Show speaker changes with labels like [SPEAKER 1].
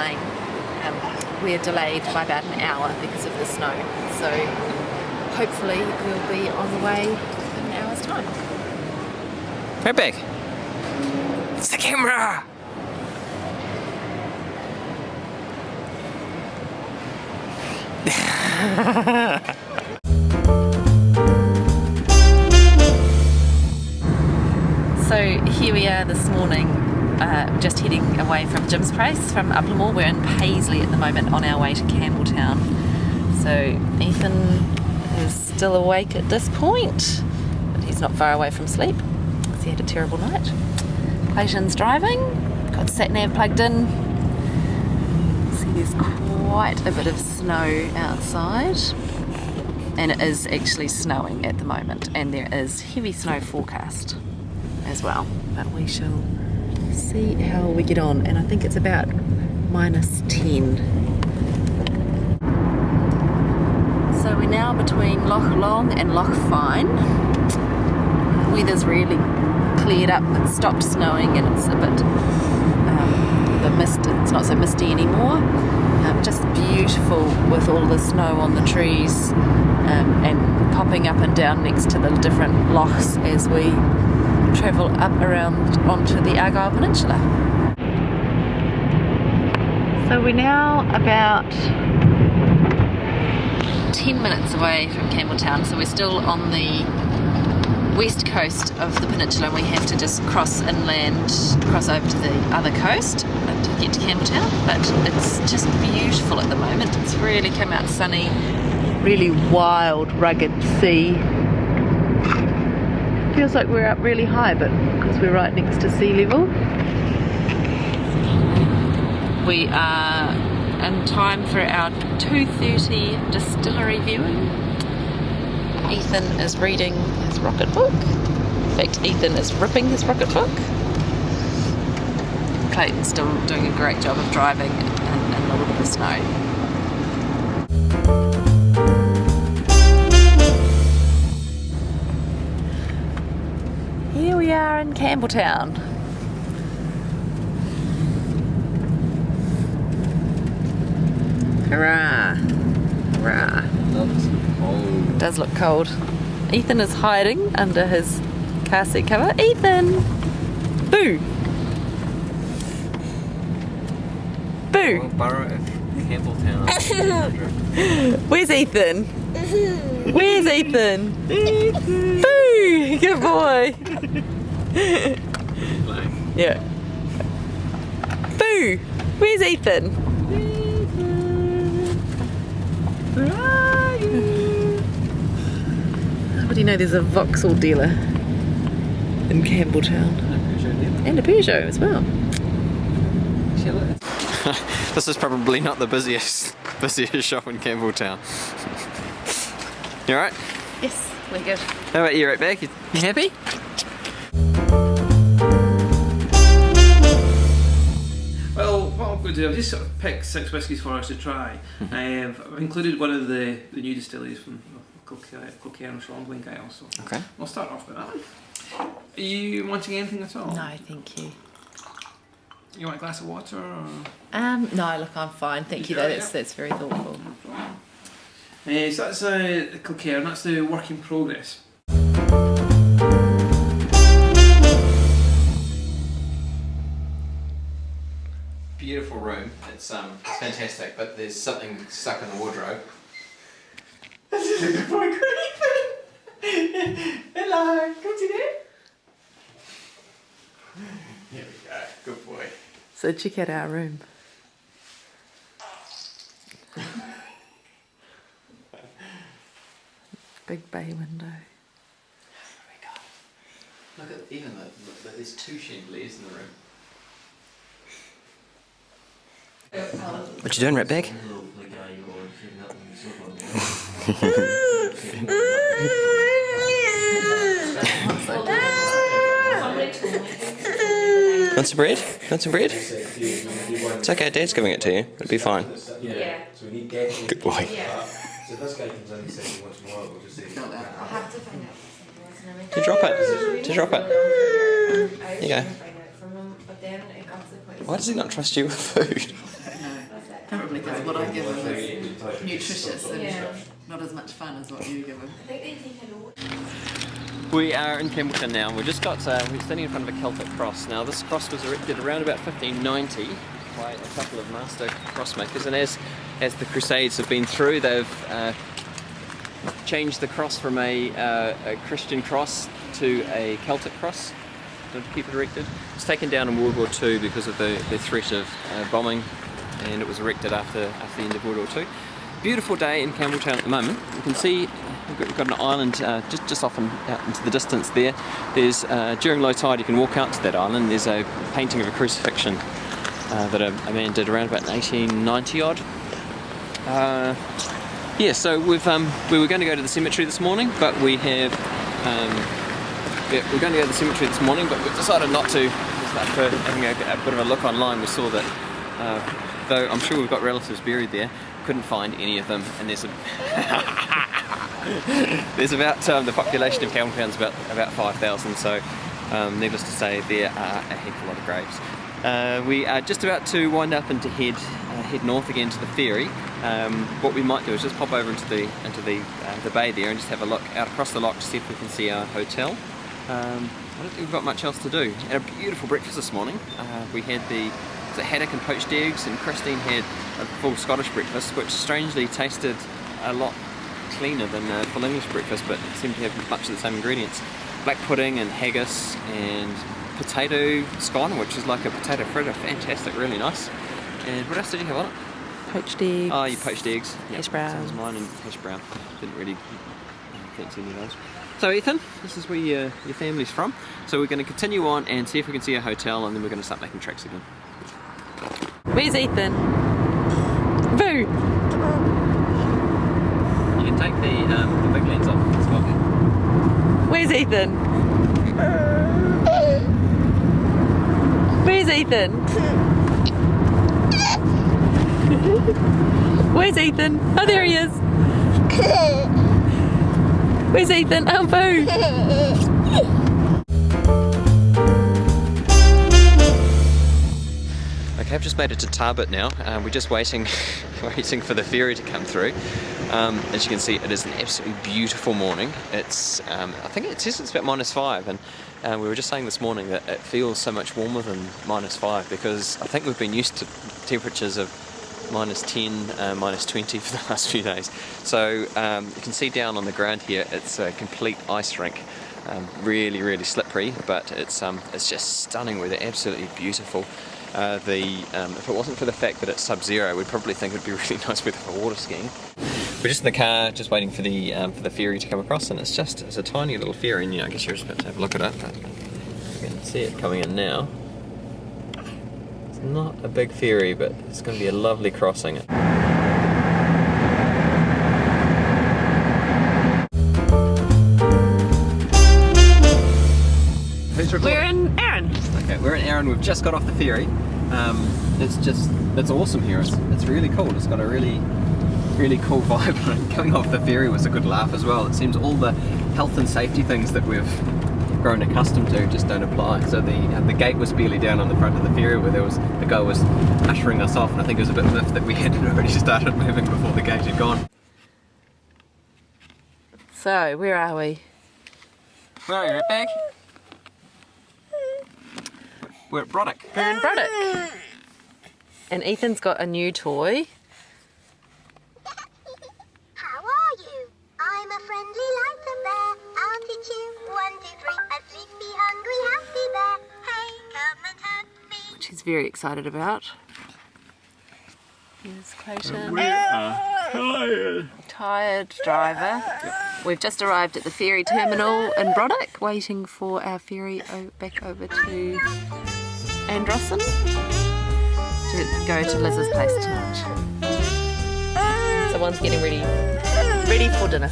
[SPEAKER 1] train. We're delayed by about an hour because of the snow, so hopefully we'll be on the way in an hour's time.
[SPEAKER 2] Right back. It's the camera!
[SPEAKER 1] So here we are this morning, just heading away from Jim's Place from Uplamore. We're in Paisley at the moment on our way to Campbelltown. So Ethan is still awake at this point, but he's not far away from sleep because he had a terrible night. Clayton's driving, got sat-nav plugged in. See, there's quite a bit of snow outside, and it is actually snowing at the moment, and there is heavy snow forecast as well, but we shall see how we get on, and I think it's about -10. So we're now between Loch Long and Loch Fyne. Weather's really cleared up, it's stopped snowing, and it's a bit the mist, it's not so misty anymore. Just beautiful with all the snow on the trees, and popping up and down next to the different lochs as we travel up around onto the Argyll Peninsula. So we're now about 10 minutes away from Campbelltown, so we're still on the west coast of the peninsula, and we have to just cross inland, cross over to the other coast to get to Campbelltown. But it's just beautiful at the moment. It's really come out sunny, really wild, rugged sea. Feels like we're up really high, but because we're right next to sea level. We are in time for our 2:30 distillery viewing. Ethan is reading his rocket book. In fact, Ethan is ripping his rocket book. Clayton's still doing a great job of driving in a little bit of snow. Here we are in Campbelltown. Hurrah! Hurrah! It does look cold. Ethan is hiding under his car seat cover. Ethan! Boo! Boo!
[SPEAKER 2] Campbelltown.
[SPEAKER 1] Where's Ethan? Where's Ethan? Boo! Good boy! Yeah. Boo! Where's Ethan? Where are you? How do you know there's a Vauxhall dealer in Campbelltown? And a Peugeot as well.
[SPEAKER 2] This is probably not the busiest shop in Campbelltown. You alright?
[SPEAKER 1] Yes, we're good.
[SPEAKER 2] How about you, right back? You happy?
[SPEAKER 3] Well, what I'm going to do, I've just sort of picked 6 whiskies for us to try. I've included one of the new distilleries from Campbelltown, Schlongwing guy also.
[SPEAKER 2] Okay.
[SPEAKER 3] We'll start off with that one. Are you wanting anything at all?
[SPEAKER 1] No, thank you.
[SPEAKER 3] You want a glass of water? Or?
[SPEAKER 1] No, look, I'm fine. Thank you, though. That's very thoughtful.
[SPEAKER 3] No problem. So that's the Campbelltown, that's the work in progress.
[SPEAKER 2] Beautiful room. It's fantastic, but there's something stuck in the wardrobe. This is a good boy, Ethan. Hello, come to there. Here we go. Good boy.
[SPEAKER 1] So check out our room. Big bay window.
[SPEAKER 2] There we go. Look at even there's 2 chandeliers in the room. What you doing, Ratbag? Want some bread? Want some bread? It's okay, Dad's giving it to you. It'll be fine.
[SPEAKER 4] Yeah.
[SPEAKER 2] Good boy.
[SPEAKER 4] So if this guy comes in and says he wants more, we'll just say
[SPEAKER 5] I'll have to find out.
[SPEAKER 2] To drop it. To drop it. There you go. Why does he not trust you with food?
[SPEAKER 1] Probably because what I give him is nutritious and not as much fun as what you give him.
[SPEAKER 5] We are in Campbelltown now. We're standing in front of a Celtic cross. Now this cross was erected around about 1590 by a couple of master crossmakers, and as the Crusades have been through, they've changed the cross from a Christian cross to a Celtic cross to keep it erected. It was taken down in World War II because of the threat of bombing, and it was erected after the end of World War II. Beautiful day in Campbelltown at the moment. You can see we've got an island just off out into the distance there. There's during low tide you can walk out to that island. There's a painting of a crucifixion that a man did around about 1890 odd. Yeah, so we were going to go to the cemetery this morning, but we're going to go to the cemetery this morning, but we've decided not to. Just after having a bit of a look online, we saw that though I'm sure we've got relatives buried there, couldn't find any of them, and there's about the population of Campbelltown is about 5,000, so needless to say there are a heck of a lot of graves. We are just about to wind up and to head north again to the ferry. What we might do is just pop over into the bay there and just have a look out across the loch to see if we can see our hotel. I don't think we've got much else to do. Had a beautiful breakfast this morning. We had the haddock and poached eggs, and Christine had a full Scottish breakfast, which strangely tasted a lot cleaner than a full English breakfast, but it seemed to have much of the same ingredients. Black pudding and haggis and potato scone, which is like a potato fritter, fantastic, really nice. And what else did you have on it?
[SPEAKER 1] Poached eggs.
[SPEAKER 5] Oh, you poached eggs. Yep.
[SPEAKER 1] Hash brown.
[SPEAKER 5] That was mine, and hash brown. Didn't really fancy any of those. So Ethan, this is where your family's from. So we're going to continue on and see if we can see a hotel, and then we're going to start making tracks again.
[SPEAKER 1] Where's Ethan? Boo!
[SPEAKER 5] You can take the big lens off as well.
[SPEAKER 1] Where's Ethan? Where's Ethan? Where's Ethan? Oh, there he is. Where's Ethan? Oh, boo!
[SPEAKER 5] Okay, I've just made it to Tarbert now. We're just waiting for the ferry to come through. As you can see, it is an absolutely beautiful morning. It's I think it says it's about -5, and we were just saying this morning that it feels so much warmer than -5 because I think we've been used to temperatures of -10, -20 for the last few days. So you can see down on the ground here, it's a complete ice rink. Really, really slippery, but it's just stunning weather, absolutely beautiful. If it wasn't for the fact that it's sub-zero, we'd probably think it'd be really nice weather for water skiing. We're just in the car, just waiting for the ferry to come across, and it's a tiny little ferry, and I guess you're just about to have a look at it. But you can see it coming in now. It's not a big ferry, but it's going to be a lovely crossing.
[SPEAKER 1] We're in Arran.
[SPEAKER 5] Okay, we're in Arran. We've just got off the ferry. It's awesome here. It's really cool. It's got a really cool vibe. Coming off the ferry was a good laugh as well. It seems all the health and safety things that we've grown accustomed to just don't apply. So the gate was barely down on the front of the ferry where the guy was ushering us off, and I think it was a bit miffed that we hadn't already started moving before the gate had gone.
[SPEAKER 1] So, where are we?
[SPEAKER 5] Where are you, Red Bag? We're at Brodick.
[SPEAKER 1] We're in Brodick. And Ethan's got a new toy.
[SPEAKER 6] How are you? I'm a friendly like a bear. I'll teach you 1, 2, 3. A sleepy, hungry, happy bear. Hey, come and hug me.
[SPEAKER 1] Which he's very excited about. Here's Clayton. Tired driver. We've just arrived at the ferry terminal in Brodick, waiting for our ferry back over to Androssan to go to Liz's place tonight. So one's getting ready for dinner.